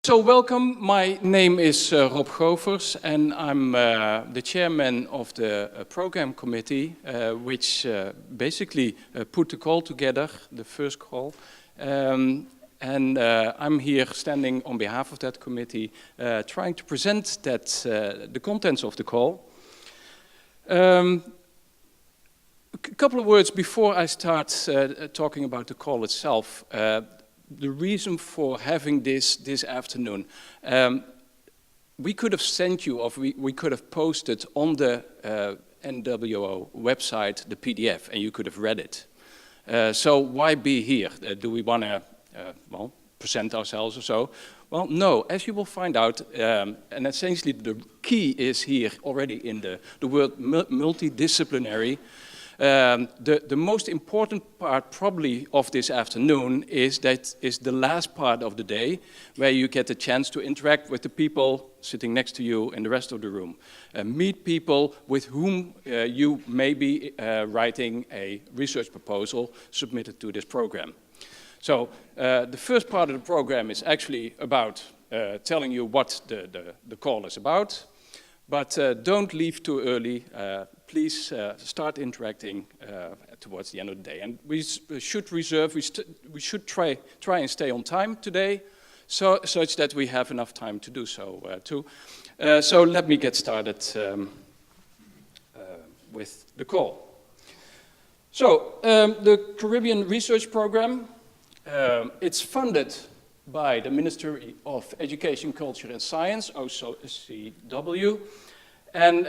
So welcome, my name is Rob Govers and I'm the chairman of the program committee which basically put the call together, the first call. And I'm here standing on behalf of that committee trying to present the contents of the call. A couple of words before I start talking about the call itself. The reason for having this afternoon. We could have sent you, or we could have posted on the NWO website the PDF and you could have read it. So why be here? Do we want to, well, present ourselves or so? Well, no, as you will find out, and essentially the key is here already in the word multidisciplinary. The most important part probably of this afternoon is the last part of the day where you get the chance to interact with the people sitting next to you in the rest of the room. Meet people with whom you may be writing a research proposal submitted to this program. So the first part of the program is actually about telling you what the call is about. But don't leave too early. Please start interacting towards the end of the day. And we should reserve, we should try and stay on time today, such that we have enough time to do so too. So let me get started with the call. So the Caribbean Research Program, it's funded by the Ministry of Education, Culture and Science, OCW, and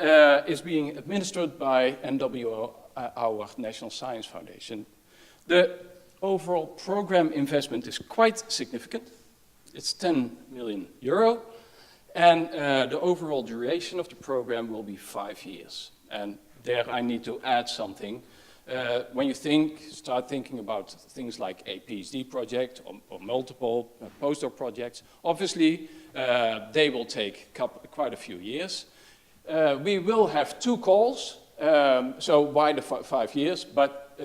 is being administered by NWO, our National Science Foundation. The overall program investment is quite significant. It's 10 million euro, and the overall duration of the program will be 5 years. And there I need to add something. When you start thinking about things like a PhD project or multiple postdoc projects, obviously they will take quite a few years. We will have 2 calls, so why the 5 years? But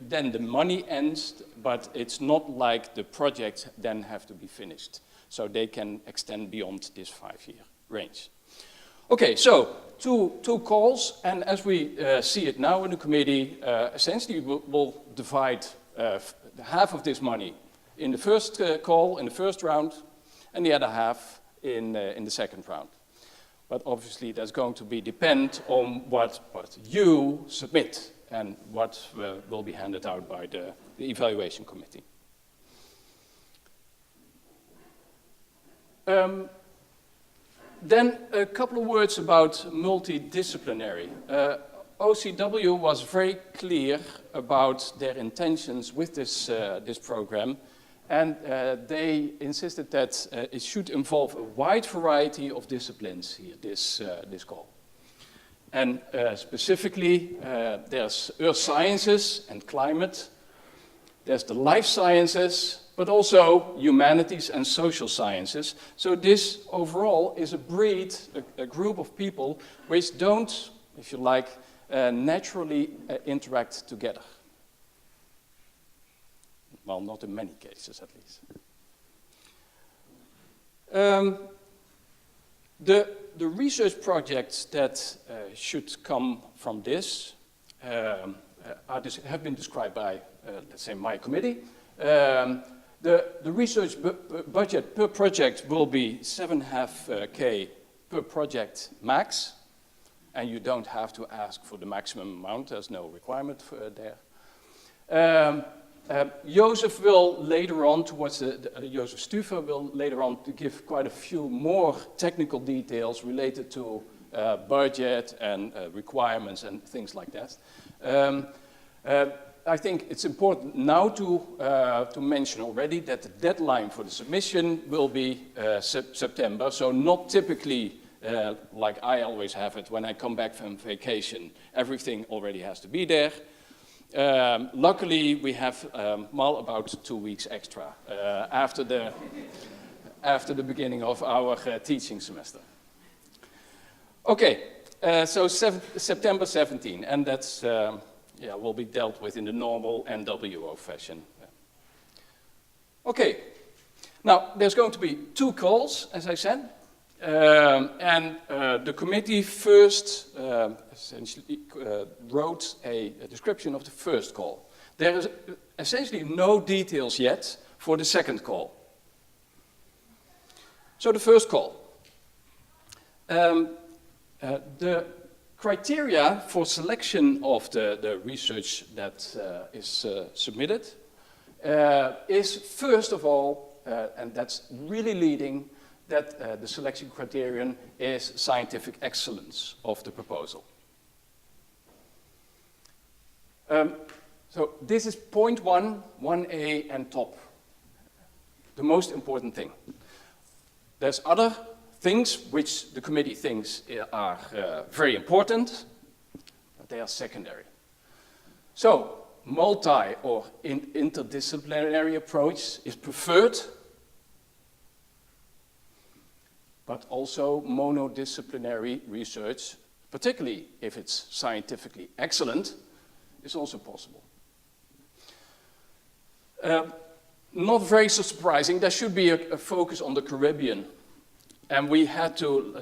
then the money ends, but it's not like the projects then have to be finished. So they can extend beyond this 5-year range. Okay, so two calls, and as we see it now in the committee, essentially we'll divide half of this money in the first call, in the first round, and the other half in the second round. But obviously that's going to depend on what you submit and what will be handed out by the evaluation committee. Then a couple of words about multidisciplinary. OCW was very clear about their intentions with this program, and they insisted that it should involve a wide variety of disciplines here, this call. And specifically, there's earth sciences and climate, there's the life sciences, but also humanities and social sciences. So this overall is a group of people which don't, if you like, naturally interact together. Well, not in many cases at least. The research projects that should come from this have been described by, let's say, my committee. The research budget per project will be 7.5K per project max, and you don't have to ask for the maximum amount, there's no requirement for there. Jozef will later on, Jozef Stufer will later on to give quite a few more technical details related to budget and requirements and things like that. I think it's important now to mention already that the deadline for the submission will be September, so not typically like I always have it when I come back from vacation. Everything already has to be there. Luckily, we have about 2 weeks extra after the beginning of our teaching semester. Okay, so September 17, and that's will be dealt with in the normal NWO fashion. Okay, Now, there's going to be 2 calls, as I said, and the committee first essentially wrote a description of the first call. There is essentially no details yet for the second call. So the first call. The criteria for selection of the research that is submitted is first of all, and that's really leading, that the selection criterion is scientific excellence of the proposal. So this is point 1, 1A and top, the most important thing. There's other things which the committee thinks are very important, but they are secondary. So, multi or interdisciplinary approach is preferred, but also monodisciplinary research, particularly if it's scientifically excellent, is also possible. Not very so surprising, there should be a focus on the Caribbean. And we had to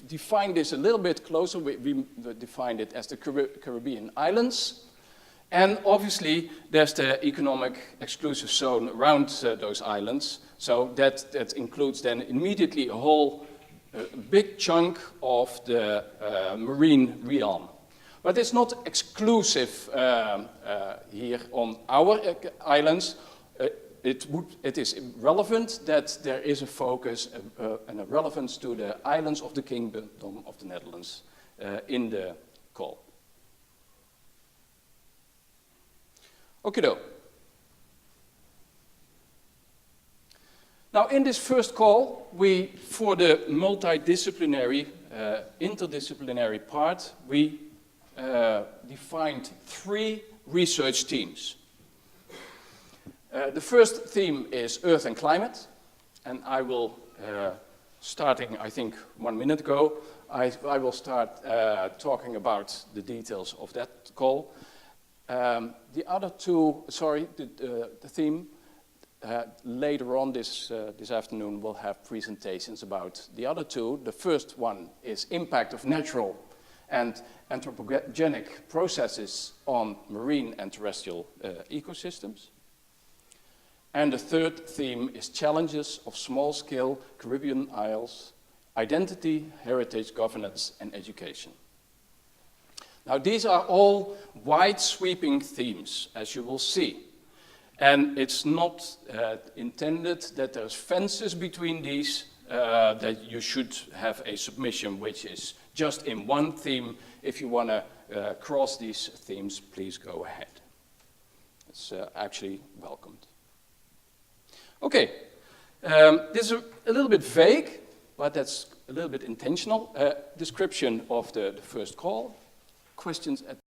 define this a little bit closer. We defined it as the Caribbean islands. And obviously, there's the economic exclusive zone around those islands. So that includes then immediately a whole big chunk of the marine realm. But it's not exclusive here on our islands. It is relevant that there is a focus and a relevance to the islands of the Kingdom of the Netherlands in the call. Okido. Now, in this first call, for the multidisciplinary, interdisciplinary part, we defined 3 research teams. The first theme is Earth and Climate, and I will, starting I think 1 minute ago, I will start talking about the details of that call. The other 2, the theme, later on this afternoon we'll have presentations about the other 2. The first one is impact of natural and anthropogenic processes on marine and terrestrial ecosystems. And the third theme is challenges of small-scale Caribbean Isles, identity, heritage, governance, and education. Now, these are all wide-sweeping themes, as you will see. And it's not intended that there's fences between these, that you should have a submission which is just in one theme. If you want to cross these themes, please go ahead. It's actually welcomed. Okay, this is a little bit vague, but that's a little bit intentional. Description of the first call, questions at